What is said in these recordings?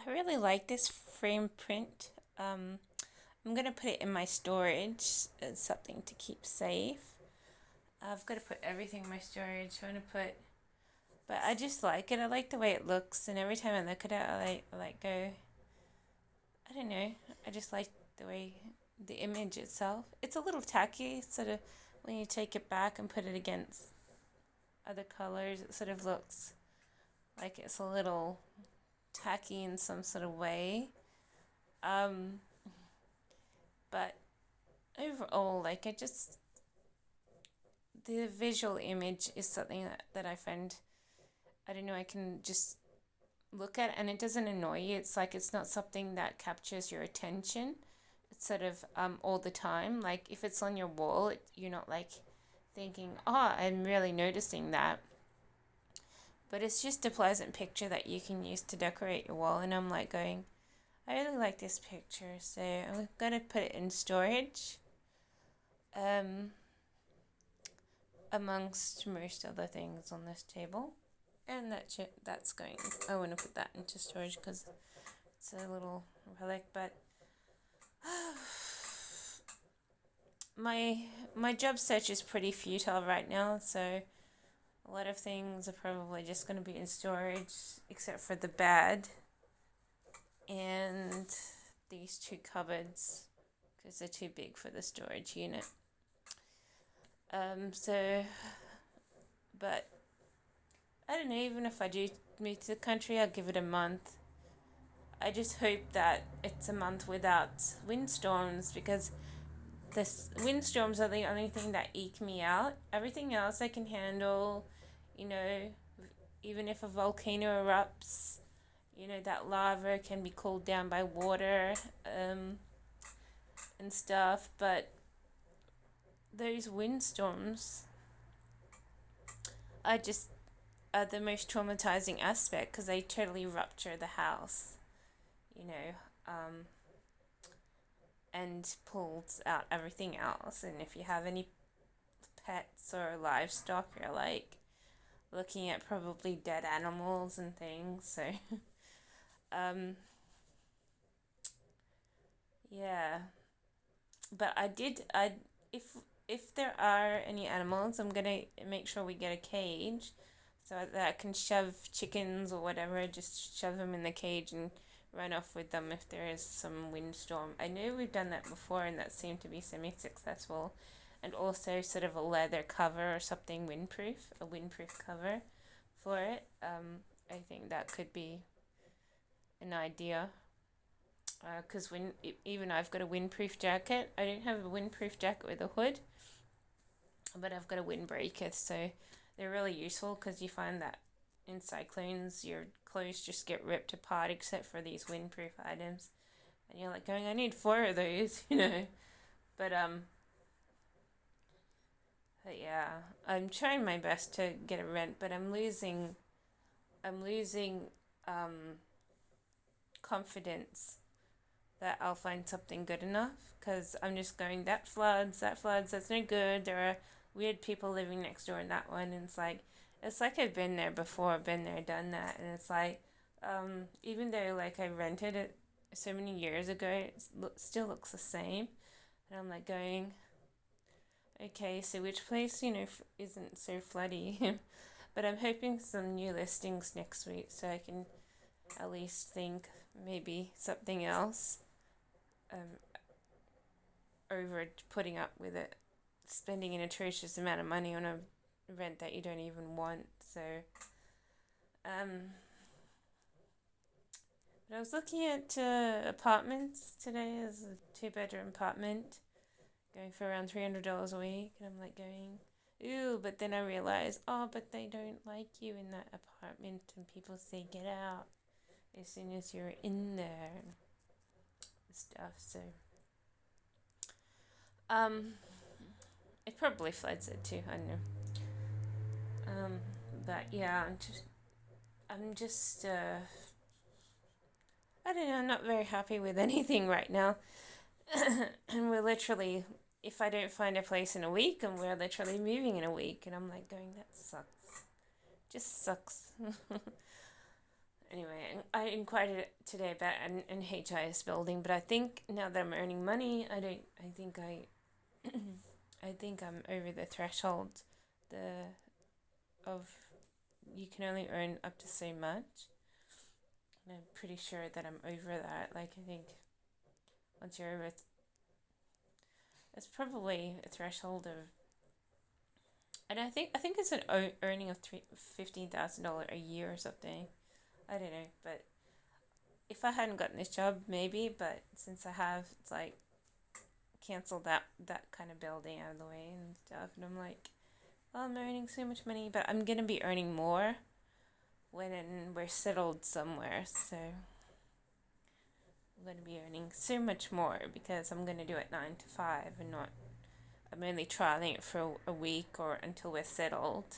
I really like this frame print. I'm gonna put it in my storage as something to keep safe. I've got to put everything in my storage. But I just like it. I like the way it looks, and every time I look at it, I go. I don't know. I just like the way the image itself. It's a little tacky, sort of. When you take it back and put it against other colors, it sort of looks like it's a little tacky in some sort of way. Um, but overall, like the visual image is something that I find, I don't know, I can just look at it and it doesn't annoy you. It's like it's not something that captures your attention. It's sort of all the time. Like if it's on your wall, you're not like thinking, oh, I'm really noticing that. But it's just a pleasant picture that you can use to decorate your wall. And I'm like going, I really like this picture, so I'm gonna put it in storage. Um, Amongst most other things on this table. And that's going, I want to put that into storage because it's a little relic, but my my job search is pretty futile right now, so a lot of things are probably just going to be in storage except for the bed and these two cupboards because they're too big for the storage unit. So, but I don't know, even if I do move to the country, I'll give it a month. I just hope that it's a month without windstorms because the windstorms are the only thing that eke me out. Everything else I can handle, you know, even if a volcano erupts, that lava can be cooled down by water and stuff. But those windstorms are just are the most traumatizing aspect because they totally rupture the house, you know, um, and pulls out everything else. And if you have any pets or livestock, you're like looking at probably dead animals and things. So, um, yeah. But if there are any animals, I'm gonna make sure we get a cage so that I can shove chickens or whatever, just shove them in the cage and run off with them if there is some windstorm. I know we've done that before and that seemed to be semi-successful. And also sort of a leather cover or something windproof, a windproof cover for it. I think that could be an idea. Because even I've got a windproof jacket. I don't have a windproof jacket with a hood, but I've got a windbreaker, so they're really useful because you find that in cyclones your clothes just get ripped apart except for these windproof items, and you're like going, I need four of those, you know. But but yeah, I'm trying my best to get a rent, but I'm losing um confidence that I'll find something good enough because I'm just going, that floods, that's no good. There are weird people living next door in that one. And it's like I've been there before, been there, done that. And it's like, even though like I rented it so many years ago, still looks the same. And I'm like going, okay, so which place, isn't so floody? But I'm hoping some new listings next week so I can at least think maybe something else um, over putting up with it, spending an atrocious amount of money on a rent that you don't even want. So, um, but I was looking at apartments today as a two-bedroom apartment, going for around $300 a week, and I'm like going, ooh, but then I realized, oh, but they don't like you in that apartment, and people say get out as soon as you're in there and stuff. So, um, it probably floods it too. I know. Um, but yeah, I'm just I don't know, I'm not very happy with anything right now. And we're literally, if I don't find a place in a week, and we're literally moving in a week, and I'm like going, that sucks. Just sucks. Anyway, I inquired today about an HIS building, but I think now that I'm earning money, I don't. I think I think I'm over the threshold. The of you can only earn up to so much. And I'm pretty sure that I'm over that. Like I think once you're over, it's probably a threshold of, and I think it's an earning of $15,000 a year or something. I don't know, but if I hadn't gotten this job, maybe. But since I have, it's like cancel that kind of building out of the way and stuff, and I'm like, well, I'm earning so much money, but I'm gonna be earning more when we're settled somewhere. So I'm gonna be earning so much more because I'm gonna do it 9 to 5 and not. I'm only trialing it for a week or until we're settled.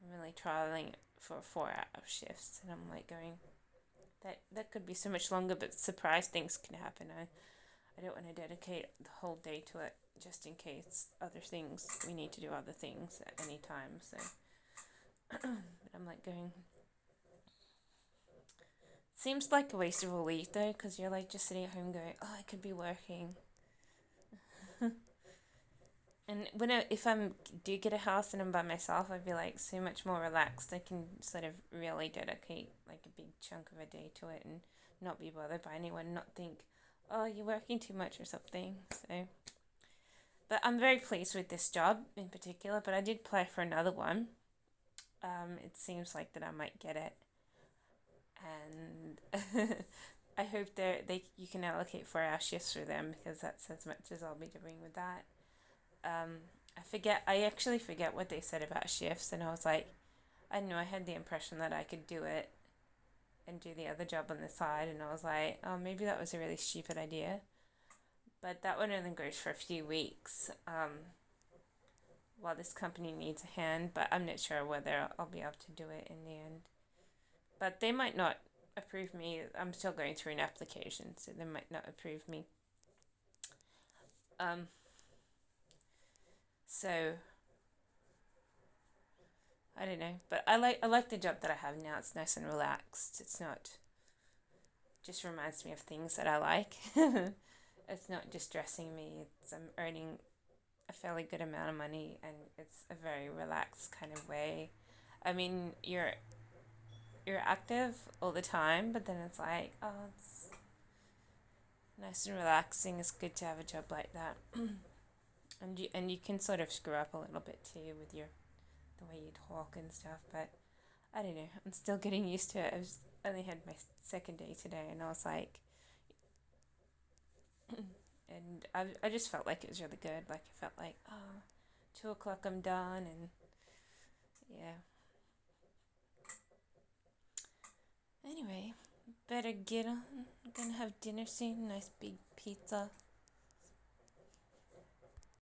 I'm only trialing it for 4 hour shifts, and I'm like going, that could be so much longer, but surprise things can happen. I don't want to dedicate the whole day to it just in case other things we need to do other things at any time. So but I'm like going, seems like a waste of a week though, because you're like just sitting at home going, oh, I could be working. And if I'm do get a house and I'm by myself, I'd be like so much more relaxed. I can sort of really dedicate like a big chunk of a day to it and not be bothered by anyone, not think, oh, you're working too much or something. So, but I'm very pleased with this job in particular. But I did apply for another one. It seems like that I might get it, and I hope they you can allocate 4 hour shifts for them because that's as much as I'll be doing with that. um, I actually forget what they said about shifts, and I was like, I don't know, I had the impression that I could do it and do the other job on the side, and I was like, oh, maybe that was a really stupid idea. But that one only goes for a few weeks while this company needs a hand, but I'm not sure whether I'll be able to do it in the end. But they might not approve me. I'm still going through an application, so they might not approve me. Um, so I don't know, but I like the job that I have now. It's nice and relaxed. It's not just reminds me of things that I like. It's not just stressing me. I'm earning a fairly good amount of money, and it's a very relaxed kind of way. I mean, you're active all the time, but then it's like, oh, it's nice and relaxing. It's good to have a job like that, and you can sort of screw up a little bit too with your the way you talk and stuff. But I don't know. I'm still getting used to it. I only had my second day today, and I was like, and I just felt like it was really good. Like I felt like, oh, 2 o'clock I'm done, and yeah. Anyway, better get on. I'm gonna have dinner soon. Nice big pizza.